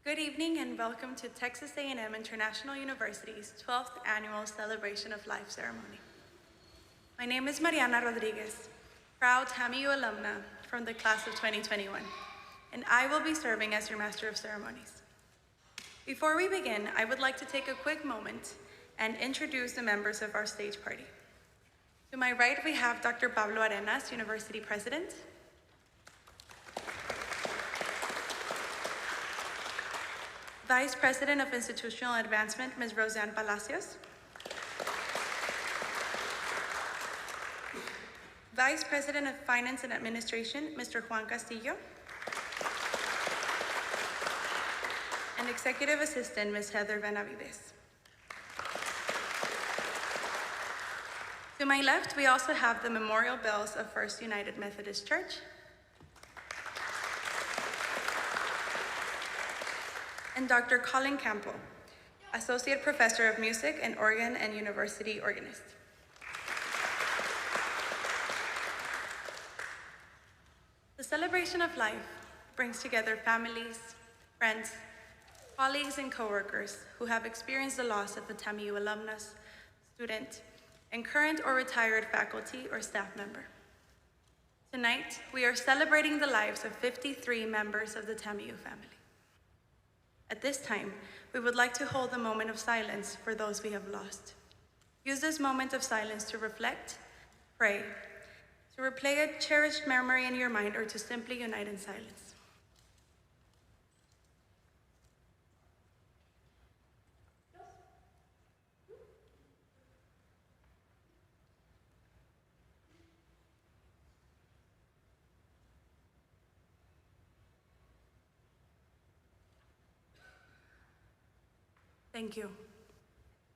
Good evening and welcome to Texas A&M International University's 12th Annual Celebration of Life ceremony. My name is Micaela Rodriguez, proud TAMIU alumna from the class of 2021, and I will be serving as your Master of Ceremonies. Before we begin, I would like to take a quick moment and introduce the members of our stage party. To my right, we have Dr. Pablo Arenas, University President. Vice President of Institutional Advancement, Ms. Roseanne Palacios. Vice President of Finance and Administration, Mr. Juan Castillo. And Executive Assistant, Ms. Heather Benavides. To my left, we also have the memorial bells of First United Methodist Church. And Dr. Colin Campbell, Associate Professor of Music and Organ and University Organist. The celebration of life brings together families, friends, colleagues, and coworkers who have experienced the loss of a TAMIU alumnus, student, and current or retired faculty or staff member. Tonight, we are celebrating the lives of 53 members of the TAMIU family. At this time, we would like to hold a moment of silence for those we have lost. Use this moment of silence to reflect, pray, to replay a cherished memory in your mind, or to simply unite in silence. Thank you.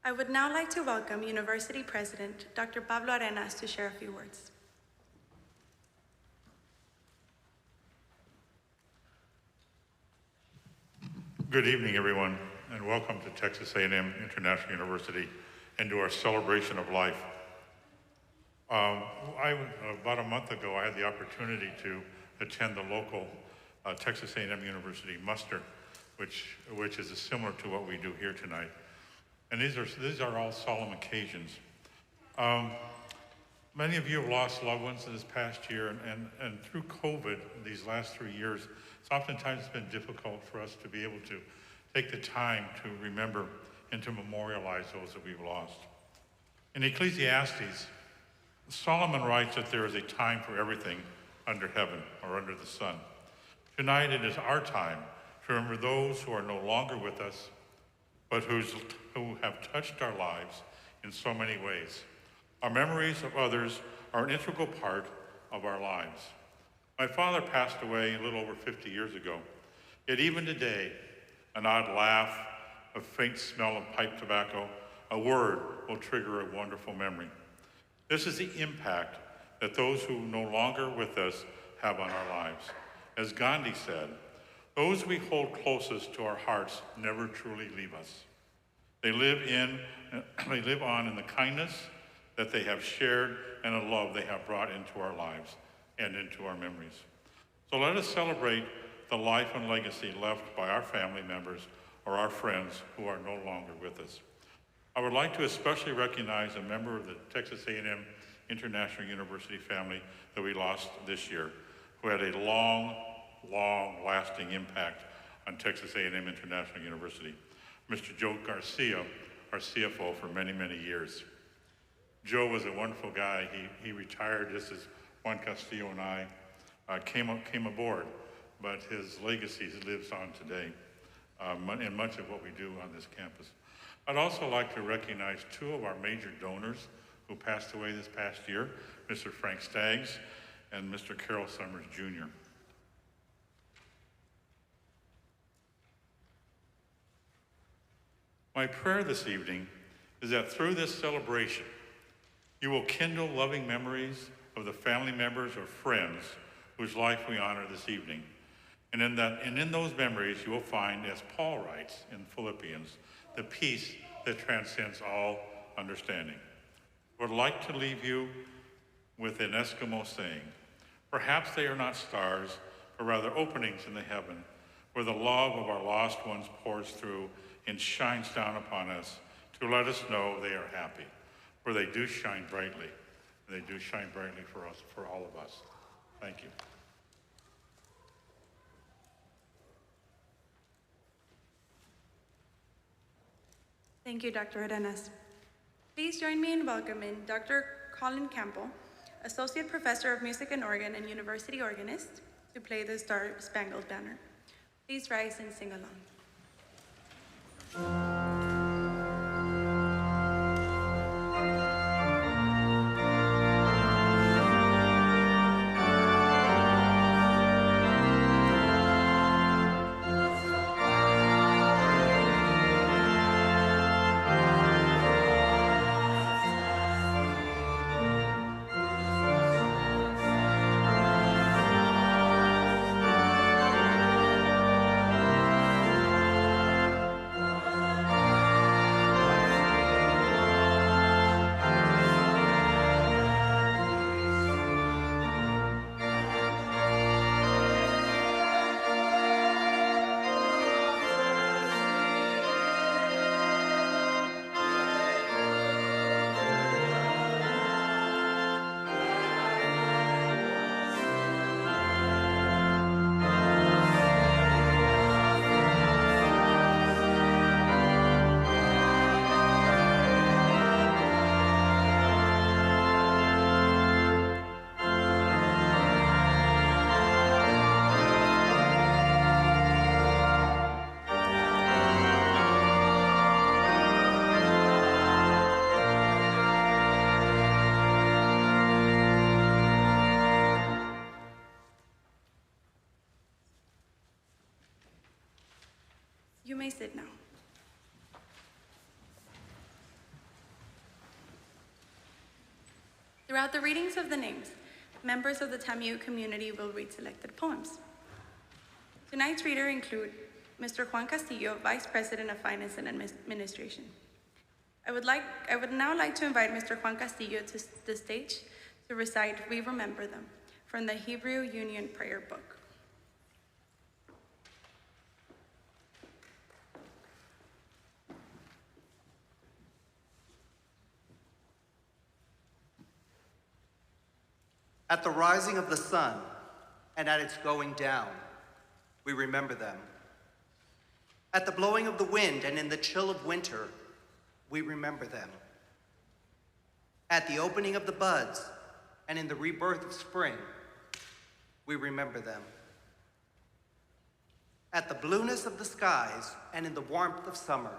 I would now like to welcome University President Dr. Pablo Arenas to share a few words. Good evening, everyone, and welcome to Texas A&M International University and to our celebration of life. About a month ago, I had the opportunity to attend the local Texas A&M University muster, which is similar to what we do here tonight. And these are all solemn occasions. Many of you have lost loved ones in this past year, and through COVID, these last 3 years, oftentimes it's been difficult for us to be able to take the time to remember and to memorialize those that we've lost. In Ecclesiastes, Solomon writes that there is a time for everything under heaven or under the sun. Tonight it is our time to remember those who are no longer with us, but who have touched our lives in so many ways. Our memories of others are an integral part of our lives. My father passed away a little over 50 years ago, yet even today, an odd laugh, a faint smell of pipe tobacco, a word will trigger a wonderful memory. This is the impact that those who are no longer with us have on our lives. As Gandhi said, those we hold closest to our hearts never truly leave us. They live on in the kindness that they have shared and the love they have brought into our lives and into our memories. So let us celebrate the life and legacy left by our family members or our friends who are no longer with us. I would like to especially recognize a member of the Texas A&M International University family that we lost this year, who had a long-lasting impact on Texas A&M International University. Mr. Joe Garcia, our CFO for many, many years. Joe was a wonderful guy. He retired just as Juan Castillo and I came aboard, but his legacy lives on today in much of what we do on this campus. I'd also like to recognize two of our major donors who passed away this past year, Mr. Frank Staggs and Mr. Carroll Summers Jr. My prayer this evening is that through this celebration, you will kindle loving memories of the family members or friends whose life we honor this evening. And in those memories, you will find, as Paul writes in Philippians, the peace that transcends all understanding. I would like to leave you with an Eskimo saying, perhaps they are not stars, but rather openings in the heaven, where the love of our lost ones pours through and shines down upon us to let us know they are happy, for they do shine brightly. They do shine brightly for us, for all of us. Thank you. Thank you, Dr. Arenas. Please join me in welcoming Dr. Colin Campbell, Associate Professor of Music and Organ and University Organist, to play the Star Spangled Banner. Please rise and sing along. You may sit now. Throughout the readings of the names, members of the TAMIU community will read selected poems. Tonight's readers include Mr. Juan Castillo, Vice President of Finance and Administration. I would now like to invite Mr. Juan Castillo to the stage to recite We Remember Them from the Hebrew Union Prayer Book. At the rising of the sun and at its going down, we remember them. At the blowing of the wind and in the chill of winter, we remember them. At the opening of the buds and in the rebirth of spring, we remember them. At the blueness of the skies and in the warmth of summer,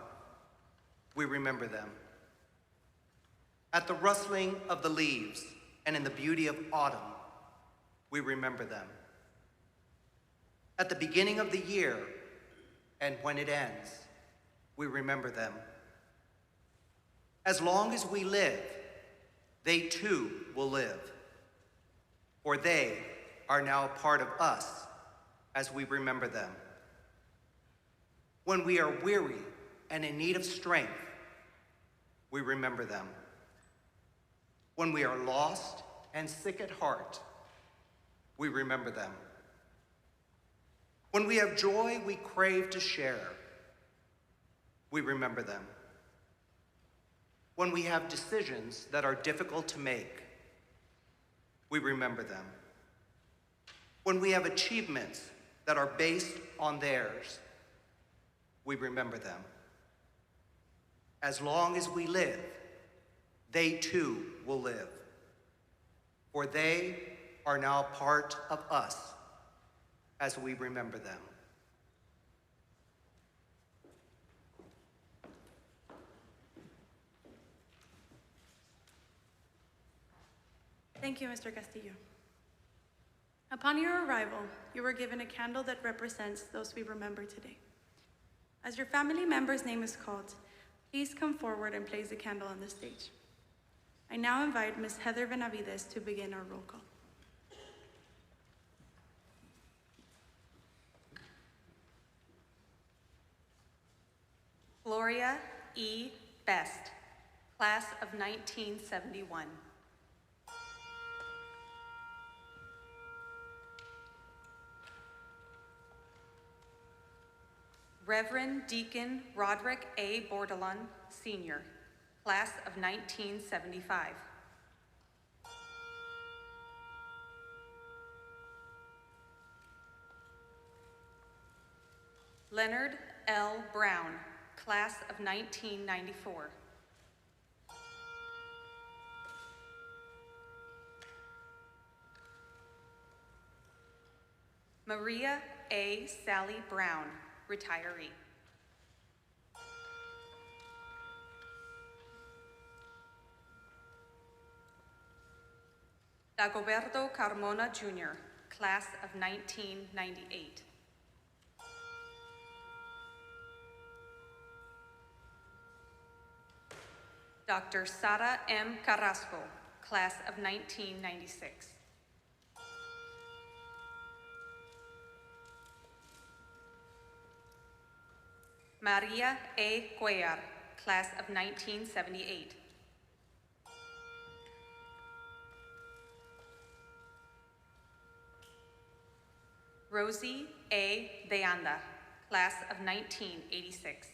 we remember them. At the rustling of the leaves and in the beauty of autumn, we remember them. At the beginning of the year and when it ends, we remember them. As long as we live, they too will live, for they are now a part of us as we remember them. When we are weary and in need of strength, we remember them. When we are lost and sick at heart, we remember them. When we have joy we crave to share, we remember them. When we have decisions that are difficult to make, we remember them. When we have achievements that are based on theirs, we remember them. As long as we live, they too will live, for they are now part of us as we remember them. Thank you, Mr. Castillo. Upon your arrival, you were given a candle that represents those we remember today. As your family member's name is called, please come forward and place the candle on the stage. I now invite Ms. Heather Benavides to begin our roll call. Gloria E. Best, class of 1971. Reverend Deacon Roderick A. Bordelon, Sr., class of 1975. Leonard L. Brown, class of 1994. Maria A. Sally Brown, retiree. Dagoberto Carmona, Jr., class of 1998. Dr. Sara M. Carrasco, class of 1996. Maria A. Cuellar, class of 1978. Rosie A. De Anda, class of 1986.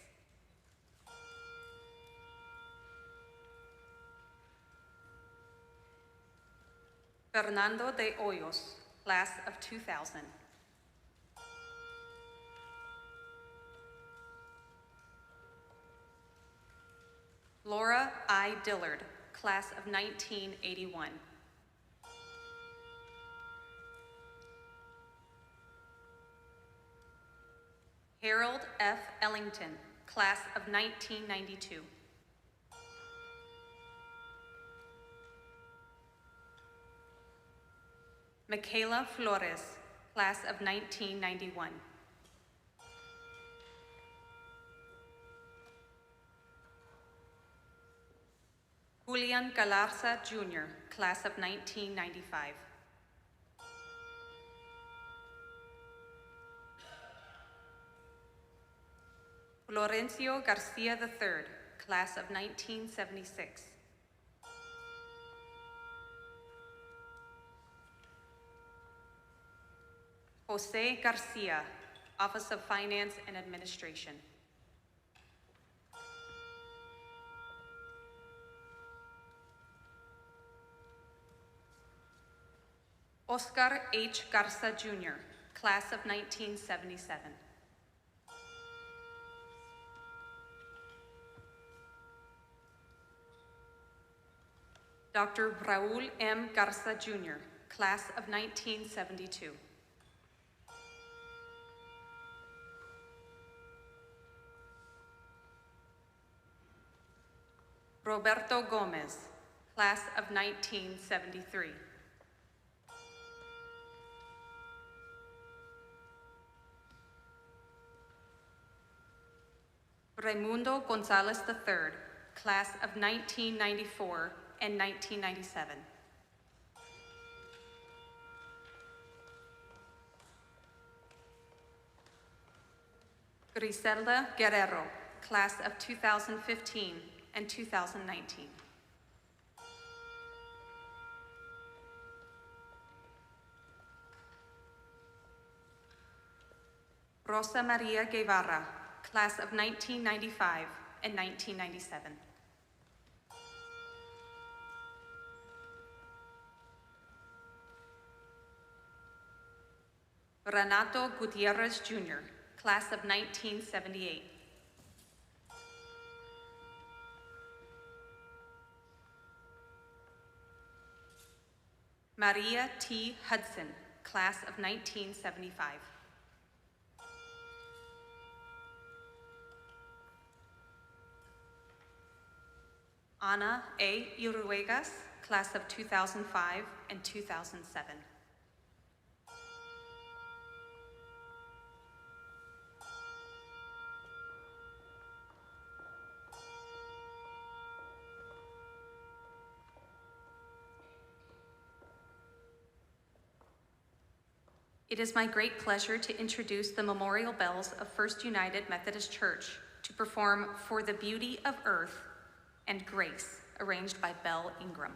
Fernando de Hoyos, class of 2000. Laura I. Dillard, class of 1981. Harold F. Ellington, class of 1992. Micaela Flores, class of 1991. Julian Galarza, Jr., class of 1995. Florencio Garcia III, class of 1976. Jose Garcia, Office of Finance and Administration. Oscar H. Garza, Jr., class of 1977. Dr. Raul M. Garza, Jr., class of 1972. Roberto Gomez, class of 1973. Raimundo Gonzalez III, class of 1994 and 1997. Griselda Guerrero, class of 2015 and 2019. Rosa Maria Guevara, class of 1995 and 1997. Renato Gutierrez, Jr., class of 1978. Maria T. Hudson, class of 1975. Ana A. Iruegas, class of 2005 and 2007. It is my great pleasure to introduce the Memorial Bells of First United Methodist Church to perform For the Beauty of Earth and Grace, arranged by Belle Ingram.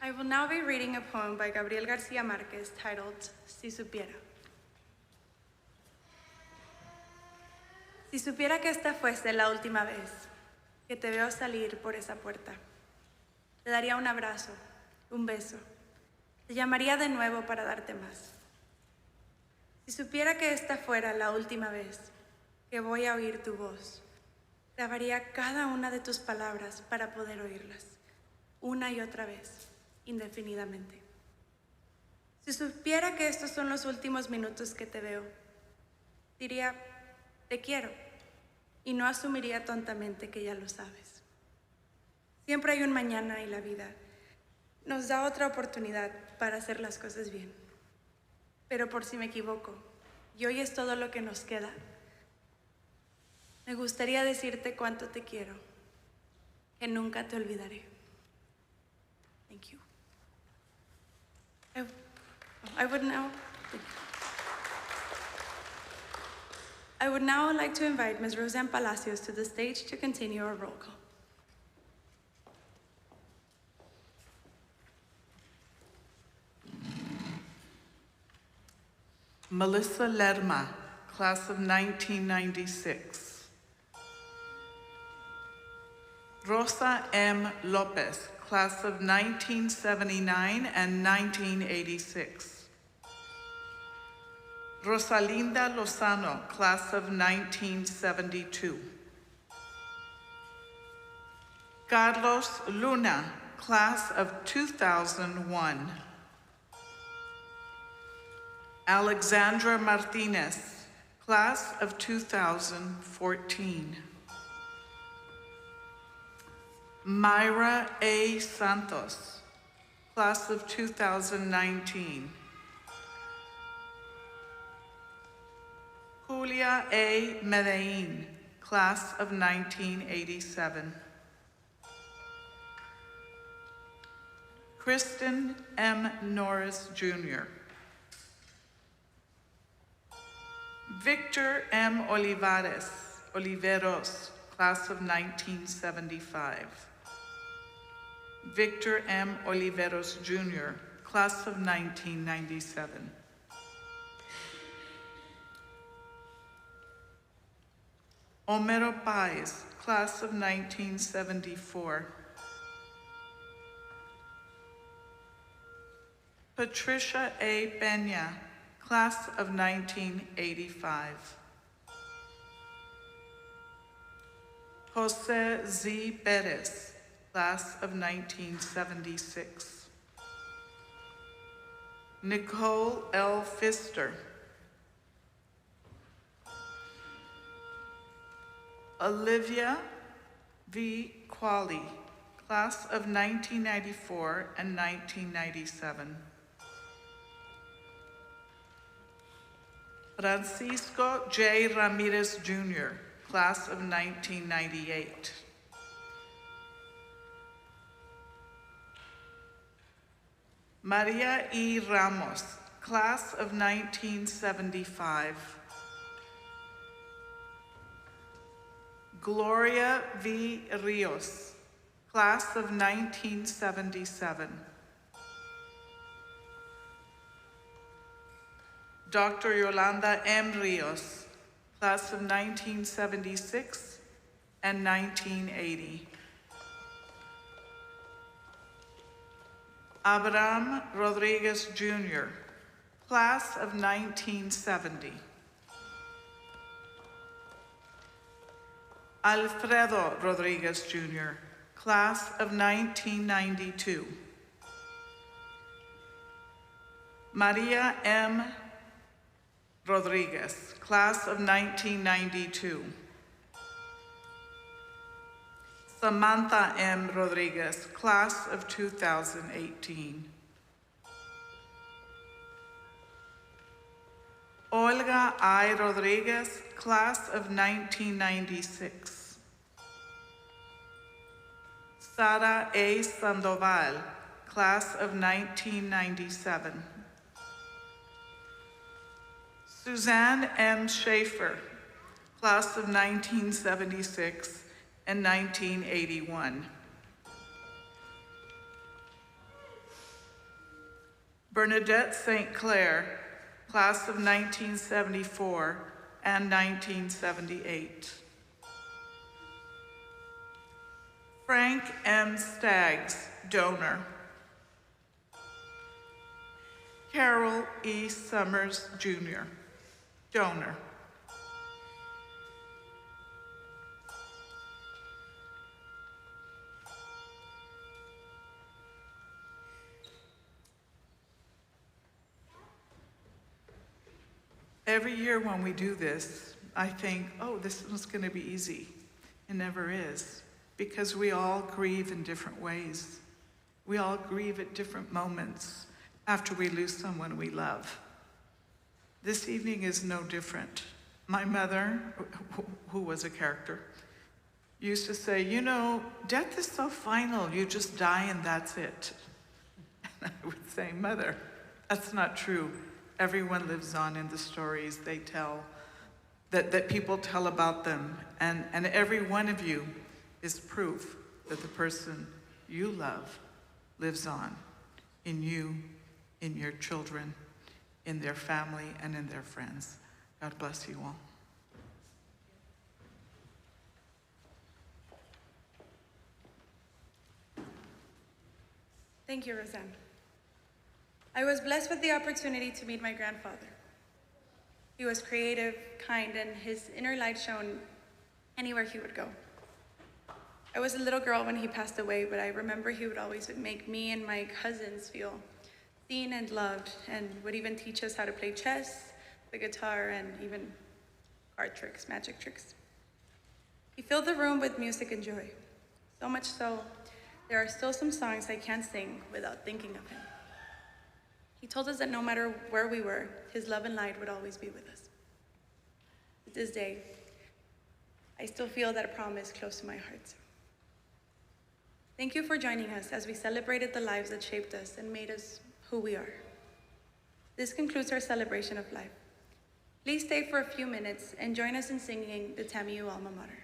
I will now be reading a poem by Gabriel Garcia Marquez titled Si Supiera. Si supiera que esta fuese la última vez que te veo salir por esa puerta, te daría un abrazo, un beso, te llamaría de nuevo para darte más. Si supiera que esta fuera la última vez que voy a oír tu voz, grabaría cada una de tus palabras para poder oírlas, una y otra vez, indefinidamente. Si supiera que estos son los últimos minutos que te veo, diría, te quiero, y no asumiría tontamente que ya lo sabes. Siempre hay un mañana y la vida nos da otra oportunidad para hacer las cosas bien. Pero por si me equivoco, y hoy es todo lo que nos queda, me gustaría decirte cuánto te quiero, que nunca te olvidaré. Thank you. I would now like to invite Ms. Roseanne Palacios to the stage to continue our roll call. Melissa Lerma, class of 1996. Rosa M. Lopez, class of 1979 and 1986. Rosalinda Lozano, class of 1972. Carlos Luna, class of 2001. Alexandra Martinez, class of 2014. Mayra A. Santos, class of 2019. Julia A. Medellin, class of 1987. Kristen M. Norris, Jr. Victor M. Oliveros, class of 1975. Victor M. Oliveros, Jr., class of 1997. Homero Páez, class of 1974. Patricia A. Peña, class of 1985. Jose Z. Perez, class of 1976. Nicole L. Pfister. Olivia V. Qualley, class of 1994 and 1997. Francisco J. Ramirez, Jr., class of 1998. Maria E. Ramos, class of 1975. Gloria V. Rios, class of 1977. Dr. Yolanda M. Rios, class of 1976 and 1980. Abraham Rodriguez, Jr., class of 1970. Alfredo Rodriguez, Jr., class of 1992. Maria M. Rodriguez, class of 1992. Samantha M. Rodriguez, class of 2018. Olga I. Rodriguez, class of 1996. Sara A. Sandoval, class of 1997. Suzanne M. Schaefer, class of 1976 and 1981. Bernadette St. Clair, class of 1974 and 1978. Frank M. Staggs, donor. Carol E. Summers, Jr., donor. Every year when we do this, I think, oh, this one's going to be easy. It never is, because we all grieve in different ways. We all grieve at different moments after we lose someone we love. This evening is no different. My mother, who was a character, used to say, you know, death is so final, you just die and that's it. And I would say, Mother, that's not true. Everyone lives on in the stories they tell, that people tell about them. And every one of you is proof that the person you love lives on in you, in your children, in their family, and in their friends. God bless you all. Thank you, Roseanne. I was blessed with the opportunity to meet my grandfather. He was creative, kind, and his inner light shone anywhere he would go. I was a little girl when he passed away, but I remember he would always make me and my cousins feel seen and loved, and would even teach us how to play chess, the guitar, and even card tricks, magic tricks. He filled the room with music and joy, so much so, there are still some songs I can't sing without thinking of him. He told us that no matter where we were, his love and light would always be with us. To this day, I still feel that promise close to my heart. Thank you for joining us as we celebrated the lives that shaped us and made us who we are. This concludes our celebration of life. Please stay for a few minutes and join us in singing the TAMIU alma mater.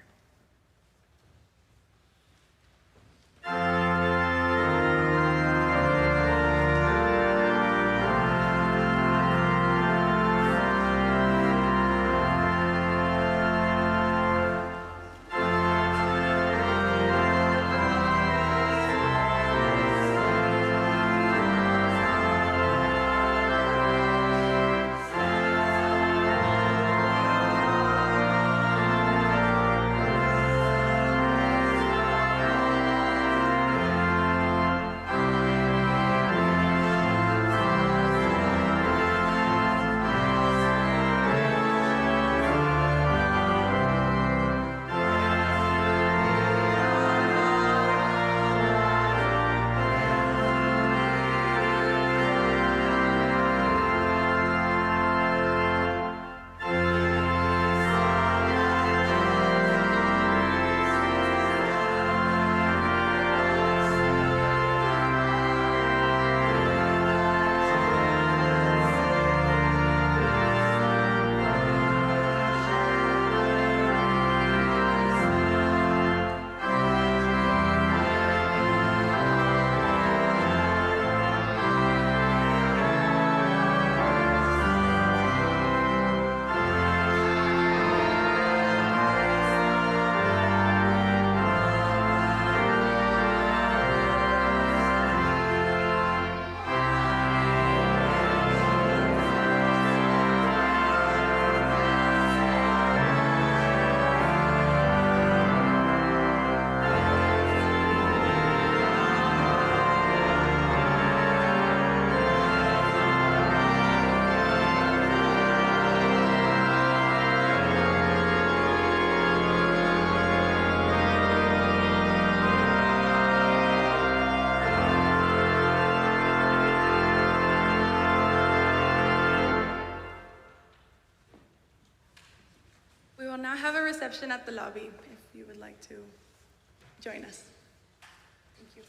now have a reception at the lobby if you would like to join us. Thank you.